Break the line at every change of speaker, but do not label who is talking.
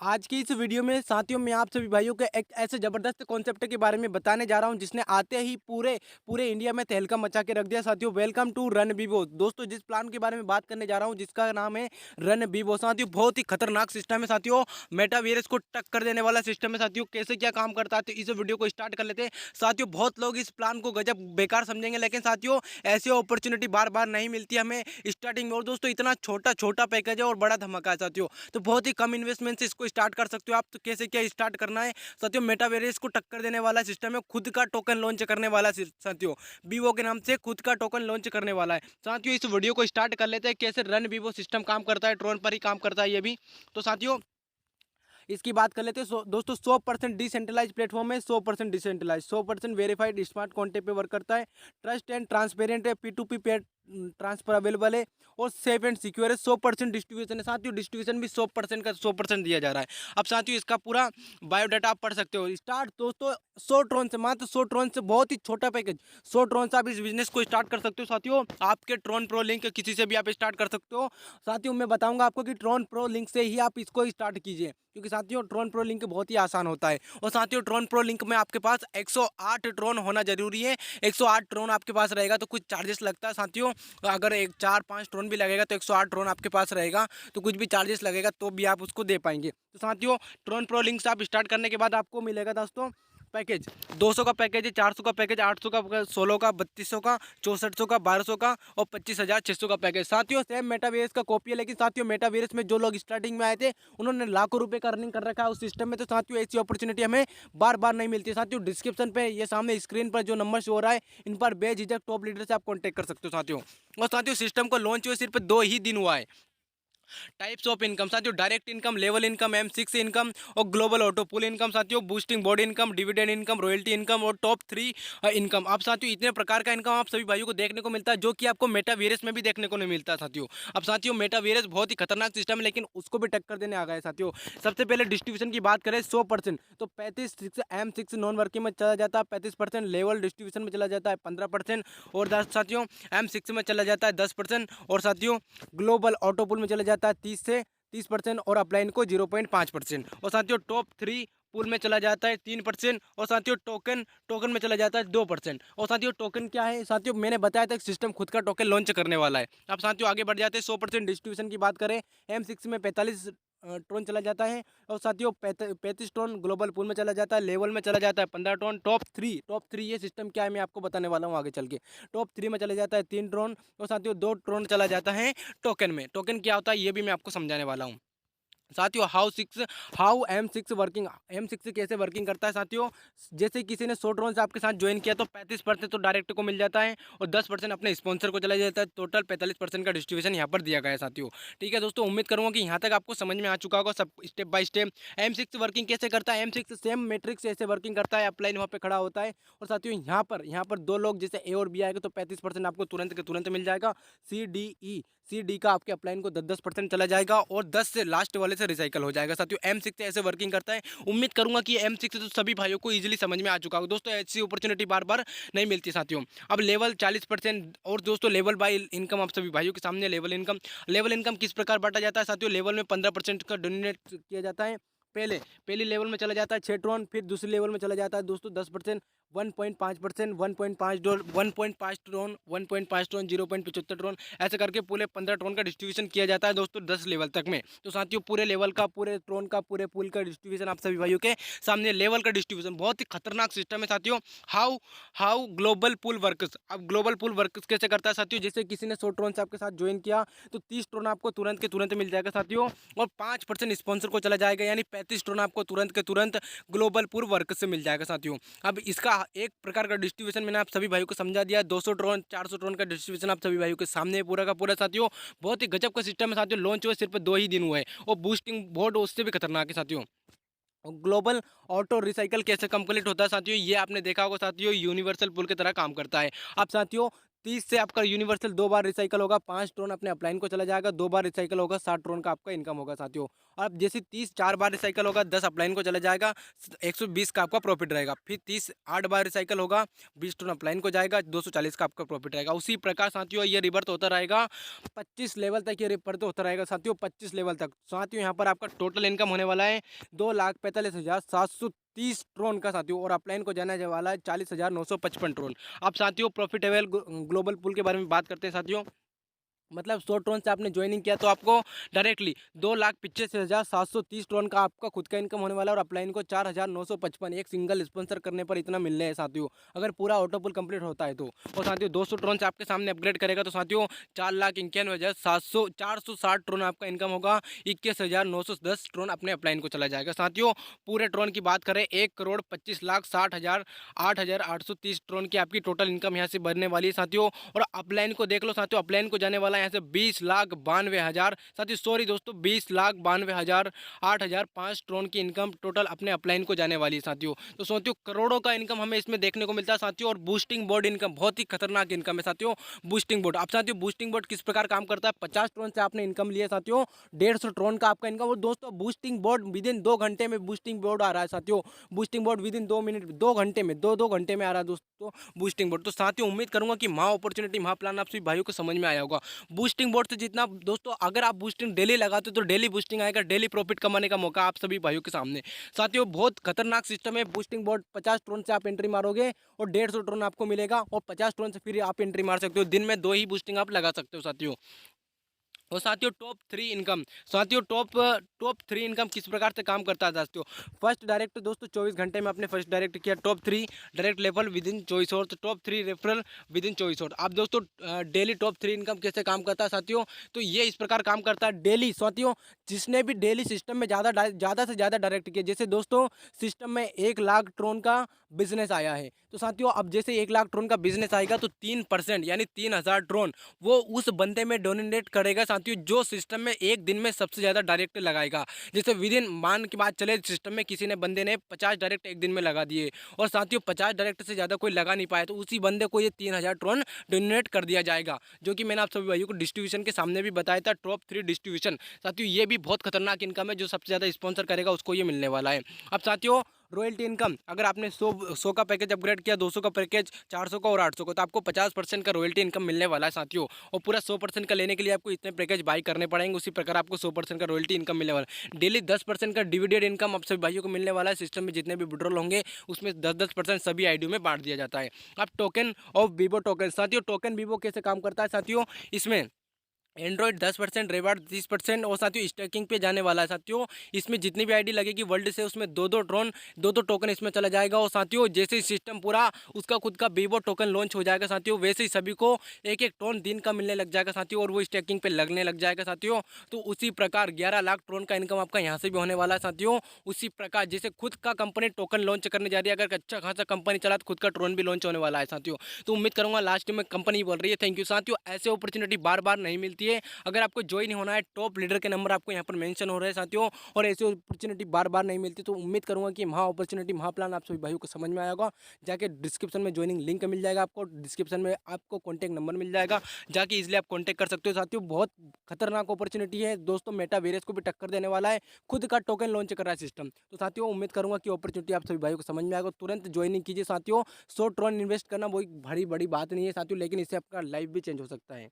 आज की इस वीडियो में साथियों मैं आप सभी भाइयों को एक ऐसे ज़बरदस्त कॉन्सेप्ट के बारे में बताने जा रहा हूं जिसने आते ही पूरे पूरे इंडिया में तहलका मचा के रख दिया। साथियों वेलकम टू रन बीबो। दोस्तों जिस प्लान के बारे में बात करने जा रहा हूं जिसका नाम है रन बीबो। साथियों बहुत ही खतरनाक सिस्टम है। साथियों मेटावर्स को टक्कर देने वाला सिस्टम है। साथियों कैसे क्या काम करता है तो इस वीडियो को स्टार्ट कर लेते हैं। साथियों बहुत लोग इस प्लान को गजब बेकार समझेंगे, लेकिन साथियों ऐसी अपॉर्चुनिटी बार बार नहीं मिलती हमें स्टार्टिंग में। और दोस्तों इतना छोटा छोटा पैकेज है और बड़ा धमाका है साथियों, तो बहुत ही कम इन्वेस्टमेंट से इसको स्टार्ट कर सकते हो आप। तो कैसे क्या स्टार्ट करना है साथियों, मेटावर्स को टक्कर देने वाला सिस्टम है, खुद का टोकन लॉन्च करने वाला साथियों, बीवो के नाम से खुद का टोकन लॉन्च करने वाला है। साथियों इस वीडियो को स्टार्ट कर लेते हैं कैसे रन बीवो सिस्टम काम करता है, ट्रोन पर ही काम करता है ये भी। तो साथियों इसकी बात कर लेते हैं। दोस्तों 100% डिसेंट्रलाइज प्लेटफॉर्म है, 100% डिसेंट्रलाइज, 100% वेरीफाइड स्मार्ट कॉन्टेक्ट पे वर्क करता है, ट्रस्ट एंड ट्रांसपेरेंट है, P2P पे ट्रांसफर अवेलेबल है और सेफ एंड सिक्योर है। 100% डिस्ट्रीब्यूशन है साथियों, डिस्ट्रीब्यूशन भी 100% का 100% दिया जा रहा है। अब साथियों इसका पूरा बायोडाटा आप पढ़ सकते हो। स्टार्ट दोस्तों 100 ट्रोन से, मात्र 100 ट्रोन से, बहुत ही छोटा पैकेज, 100 ट्रोन से आप इस बिजनेस को स्टार्ट कर सकते हो। साथियों आपके ट्रोन प्रो लिंक किसी से भी आप स्टार्ट कर सकते हो। साथियों मैं बताऊंगा आपको कि ट्रोन प्रो लिंक से ही आप इसको स्टार्ट कीजिए, क्योंकि साथियों ट्रोन प्रो लिंक बहुत ही आसान होता है। और साथियों ट्रोन प्रो लिंक में आपके पास 108 ट्रोन होना जरूरी है। 108 ट्रोन आपके पास रहेगा तो कुछ चार्जेस लगता है साथियों। अगर एक 4-5 ट्रोन भी लगेगा तो 108 ट्रोन आपके पास रहेगा तो कुछ भी चार्जेस लगेगा तो भी आप उसको दे पाएंगे। तो साथियों ट्रोन प्रो लिंक से आप स्टार्ट करने के बाद आपको मिलेगा दोस्तों पैकेज, 200 का पैकेज है, 400 का पैकेज, 800 का, 16 का, 3200 का, 6400 का, 1200 का और 25,600 का पैकेज। साथियों सेम मेटावर्स का कॉपी है, लेकिन साथियों मेटावर्स में जो लोग स्टार्टिंग में आए थे उन्होंने लाखों रुपए का अर्निंग कर रखा है उस सिस्टम में। तो साथियों ऐसी अपॉर्चुनिटी हमें बार बार नहीं मिलती। साथियों डिस्क्रिप्शन पे ये सामने स्क्रीन पर जो नंबर शो हो रहा है इन पर बेझिझक टॉप लीडर से आप कॉन्टेक्ट कर सकते हो साथियों। और साथियों सिस्टम को लॉन्च हुए सिर्फ 2 ही दिन हुआ है। टाइप्स ऑफ इनकम साथियों, direct income, level income, M6 income और ग्लोबल ऑटो पुल इनकम। साथियों boosting board income, dividend income, royalty income और टॉप 3 इनकम। आप साथियों इतने प्रकार का इनकम आप सभी भाइयों को देखने को मिलता है जो कि आपको मेटावर्स में भी देखने को नहीं मिलता साथियों। अब साथियों मेटावर्स बहुत ही खतरनाक सिस्टम है, लेकिन उसको भी टक्कर देने आ गए साथियों। सबसे पहले डिस्ट्रीब्यूशन की बात करें 100%, तो 35 M6 नॉन वर्किंग में चला जाता है 35%, लेवल डिस्ट्रीब्यूशन में चला जाता है 15% और साथियों M6 में चला जाता है 10%, और साथियों ग्लोबल ऑटो पुल में चला जाता है 30% और अपलाइन को 0.5%, और साथियों टॉप 3 पूल में चला जाता है 3%, और साथियों टोकन टोकन में चला जाता है 2%। और साथियों टोकन क्या है साथियों, मैंने बताया था सिस्टम खुद का टोकन लॉन्च करने वाला है। अब साथियों आगे बढ़ जाते हैं। 100% डिस्ट्रीब्यूशन की बात करें M6 में 45 टोन चला जाता है, और साथियों 35 टोन ग्लोबल पूल में चला जाता है, लेवल में चला जाता है 15 टोन, टॉप थ्री ये सिस्टम क्या है मैं आपको बताने वाला हूँ आगे चल के। टॉप 3 में चले जाता है 3 ड्रोन, और साथियों 2 ड्रोन चला जाता है टोकन में। टोकन क्या होता है ये भी मैं आपको समझाने वाला हूँ। साथियों हाउ M6 वर्किंग, M6 कैसे वर्किंग करता है साथियों। जैसे किसी ने 100 ड्रोन से आपके साथ ज्वाइन किया तो 35% तो डायरेक्ट को मिल जाता है और 10% अपने स्पॉन्सर को चला जाता है। टोटल 45% का डिस्ट्रीब्यूशन यहाँ पर दिया गया है साथियों। ठीक है दोस्तों, उम्मीद करूँगा कि यहाँ तक आपको समझ में आ चुका होगा सब step by step. M6 working कैसे करता है, M6 सेम मैट्रिक्स ऐसे वर्किंग करता है, अपलाइन वहाँ पे खड़ा होता है। और साथियों यहाँ पर 2 लोग जैसे A और B आएगा तो 35% आपको तुरंत के तुरंत मिल जाएगा। सी डी का आपके अपलाइन को 10% चला जाएगा और 10 से लास्ट वाले से रिसाइकल हो जाएगा। साथियों M6 ऐसे वर्किंग करता है। उम्मीद करूंगा कि M6 तो सभी भाइयों को इजीली समझ में आ चुका होगा दोस्तों। ऐसी अपॉर्चुनिटी बार बार नहीं मिलती साथियों। अब लेवल 40%, और दोस्तों लेवल बाय इनकम आप सभी भाइयों के सामने लेवल इनकम किस प्रकार बांटा जाता है साथियों। लेवल में 15% का डोनेट किया जाता है। पहली लेवल में चला जाता है 6 ट्रोन, फिर दूसरी लेवल में चला जाता है दोस्तों 10%, 1.5%, 1.5 ट्रोन, 1.5 ट्रोन, 0.75 ट्रोन, ऐसे करके पूरे 15 ट्रोन का डिस्ट्रीब्यूशन किया जाता है दोस्तों 10 लेवल तक में। तो साथियों पूरे लेवल का, पूरे ट्रोन का, पूरे पुल का डिस्ट्रीब्यूशन आप सभी भाइयों के सामने। लेवल का डिस्ट्रीब्यूशन बहुत ही खतरनाक सिस्टम है साथियों। How how global pool works. अब ग्लोबल पुल वर्क्स कैसे करता है साथियों, जैसे किसी ने 100 ट्रोन से आपके साथ ज्वाइन किया तो 30 ट्रोन आपको तुरंत के तुरंत मिल जाएगा साथियों, और 5% स्पॉन्सर को चला जाएगा, यानी 35 ट्रोन आपको तुरंत के तुरंत ग्लोबल पुल वर्क से मिल जाएगा साथियों। अब इसका एक प्रकार का डिस्ट्रीब्यूशन मैंने आप सभी भाइयों को समझा दिया। 200 ट्रोन, 400 ट्रोन का डिस्ट्रीब्यूशन आप सभी भाइयों के सामने पूरा का पूरा साथियों। बहुत ही गजब का सिस्टम है साथियों। लॉन्च हुए सिर्फ 2 ही दिन हुए, और बूस्टिंग बोर्ड उससे भी खतरनाक है साथियों। ग्लोबल ऑटो रिसाइकल कैसे कंप्लीट होता है साथियों, ये आपने देखा होगा साथियों। यूनिवर्सल पुल की तरह काम करता है। अब साथियों 30 से आपका यूनिवर्सल 2 बार रिसाइकल होगा, 5 ड्रोन अपने अपलाइन को चला जाएगा, 2 बार रिसाइकल होगा, 60 ड्रोन का आपका इनकम होगा साथियों। और अब जैसे 30 4 बार रिसाइकल होगा, 10 अपलाइन को चला जाएगा, 120 का आपका प्रॉफिट रहेगा। फिर 30 8 बार रिसाइकल होगा, 20 ड्रोन अपलाइन को जाएगा, 240 का आपका प्रॉफिट रहेगा। उसी प्रकार साथियों ये रिवर्स होता रहेगा, 25 लेवल तक ये रिवर्स होता रहेगा साथियों, 25 लेवल तक। साथियों यहाँ पर आपका टोटल इनकम होने वाला है 2,45,730 ट्रोन का साथियों, और अपलाइन को जाने वाला है 40,955 ट्रोन। अब साथियों प्रॉफिटेबल ग्लोबल पूल के बारे में बात करते हैं साथियों। मतलब 100 ट्रोन से आपने ज्वाइनिंग किया तो आपको डायरेक्टली 2,85,730 ट्रोन का आपका खुद का इनकम होने वाला है, और अपलाइन को 4,955 एक सिंगल स्पॉन्सर करने पर इतना मिलने है साथियों, अगर पूरा ऑटो पुल कंप्लीट होता है तो। और साथियों 200 ट्रोन से आपके सामने अपग्रेड करेगा तो साथियों 4,91,700 460 ट्रोन आपका इनकम होगा, 21,910 ट्रोन अपने अपलाइन को चला जाएगा साथियों। पूरे ट्रोन की बात करें 1,25,60,000 ट्रोन की आपकी टोटल इनकम यहाँ से बनने वाली है साथियों। और अपलाइन को देख लो साथियों, अपलाइन को जाने वाला यहाँ से 20,92,000 साथियों, सॉरी दोस्तों 20,92,000 ट्रोन की इनकम टोटल अपने अपलाइन को जाने वाली है साथियों। तो साथियों करोड़ों का इनकम हमें इसमें देखने को मिलता है साथियों। और बूस्टिंग बोर्ड इनकम बहुत ही खतरनाक इनकम है साथियों। बूस्टिंग बोर्ड, अब साथियों बूस्टिंग बोर्ड किस प्रकार काम करता है, 50 ट्रोन से आपने इनकम लिया साथियों, 150 ट्रोन का आपका इनकम। और दोस्तों बूस्टिंग बोर्ड विद इन 2 घंटे में बूस्टिंग बोर्ड आ रहा है साथियों। Boosting board with in 2 minute 2 घंटे में 2 घंटे में आ रहा है दोस्तों बूस्टिंग बोर्ड। तो साथियों उम्मीद करूंगा कि महा अपॉर्चुनिटी महा प्लान आप सभी भाइयों को समझ में आया होगा। बूस्टिंग बोर्ड से जितना दोस्तों अगर आप बूस्टिंग डेली लगाते हो तो डेली बूस्टिंग आएगा, डेली प्रॉफिट कमाने का मौका आप सभी भाइयों के सामने। साथियों बहुत खतरनाक सिस्टम है बूस्टिंग बोर्ड, 50 ट्रोन से आप एंट्री मारोगे और 150 ट्रोन आपको मिलेगा, और 50 ट्रोन से फिर आप एंट्री मार सकते हो, दिन में 2 ही बूस्टिंग आप लगा सकते हो साथियों। और साथियों टॉप 3 इनकम, साथियों टॉप 3 इनकम किस प्रकार से काम करता है साथियों। फर्स्ट डायरेक्ट दोस्तों 24 घंटे में आपने फर्स्ट डायरेक्ट किया, top 3 direct level with in 24 hours, top 3 referral with in 24 hours. आप दोस्तों डेली टॉप 3 इनकम कैसे काम करता है साथियों, तो ये इस प्रकार काम करता है डेली साथियों। जिसने भी डेली सिस्टम में ज़्यादा से ज़्यादा डायरेक्ट किया, जैसे दोस्तों सिस्टम में 1,00,000 ट्रोन का बिजनेस आया है, तो साथियों अब जैसे 1,00,000 ट्रोन का बिजनेस आएगा तो 3% यानी 3,000 ट्रोन वो उस बंदे में डोनेट करेगा साथियों, जो सिस्टम में एक दिन में सबसे ज़्यादा डायरेक्ट लगाएगा। जैसे विद इन मान की बात चले, सिस्टम में किसी ने बंदे ने 50 डायरेक्ट एक दिन में लगा दिए, और साथियों 50 डायरेक्ट से ज़्यादा कोई लगा नहीं पाया, तो उसी बंदे को ये 3,000 ट्रोन डोनेट कर दिया जाएगा, जो कि मैंने आप सभी भाइयों को डिस्ट्रीब्यूशन के सामने भी बताया था। टॉप 3 डिस्ट्रीब्यूशन साथियों ये भी बहुत खतरनाक इनकम है, जो सबसे ज़्यादा स्पॉन्सर करेगा उसको ये मिलने वाला है। अब साथियों रॉयल्टी इनकम, अगर आपने 100 का पैकेज अपग्रेड किया, 200 का पैकेज, 400 का और 800 का, तो आपको 50% का रॉयल्टी इनकम मिलने वाला है साथियों। और पूरा 100% का लेने के लिए आपको इतने पैकेज बाई करने पड़ेंगे, उसी प्रकार आपको 100% का रॉयल्टी इनकम मिलने वाला है। डेली 10% का डिविडेंड इनकम आप सभी भाइयों को मिलने वाला है। सिस्टम में जितने भी विड्रॉल होंगे उसमें 10% सभी आईडी में बांट दिया जाता है। अब टोकन ऑफ वीवो टोकन, साथियों टोकन वीवो कैसे काम करता है साथियों, इसमें एंड्रॉइड 10%, रिवार्ड 30%, और साथियों स्टैकिंग पे जाने वाला है साथियों। इसमें जितनी भी आईडी लगेगी वर्ल्ड से उसमें 2-2 ड्रोन 2-2 टोकन इसमें चला जाएगा। और साथियों जैसे ही सिस्टम पूरा उसका खुद का वीवो टोकन लॉन्च हो जाएगा साथियों, वैसे ही सभी को 1-1 ट्रोन दिन का मिलने लग जाएगा साथियों, और वो स्टैकिंग पे लगने लग जाएगा साथियों। तो उसी प्रकार 11 लाख ट्रोन का इनकम आपका यहाँ से भी होने वाला है साथियों। उसी प्रकार जैसे खुद का कंपनी टोकन लॉन्च करने जा रही है, अगर अच्छा खासा कंपनी चला तो खुद का ट्रोन भी लॉन्च होने वाला है साथियों। तो उम्मीद करूँगा लास्ट में कंपनी बोल रही है थैंक यू साथियों। ऐसे अपॉर्चुनिटी बार बार नहीं मिलती है। अगर आपको ज्वाइन होना है, टॉप लीडर के नंबर आपको यहाँ पर मेंशन हो रहे हैं साथियों, और ऐसी अपॉर्चुनिटी बार बार नहीं मिलती। तो उम्मीद करूंगा कि महा अपॉर्चुनिटी महा प्लान आप सभी भाइयों को समझ में आया होगा। जाके डिस्क्रिप्शन में ज्वाइनिंग लिंक मिल जाएगा आपको, डिस्क्रिप्शन में आपको कॉन्टैक्ट नंबर मिल जाएगा, जाके इजिली आप कॉन्टैक्ट कर सकते हो साथियों। बहुत खतरनाक अपॉर्चुनिटी है दोस्तों, मेटा वेरियस को भी टक्कर देने वाला है, खुद का टोकन लॉन्च कर रहा है सिस्टम। तो साथियों उम्मीद करूंगा कि अपॉर्चुनिटी आप सभी भाइयों को समझ में आएगा, तुरंत ज्वाइनिंग कीजिए साथियों। 100 ट्रोन इन्वेस्ट करना कोई बड़ी बात नहीं है साथियों, लेकिन इससे आपका लाइफ भी चेंज हो सकता है।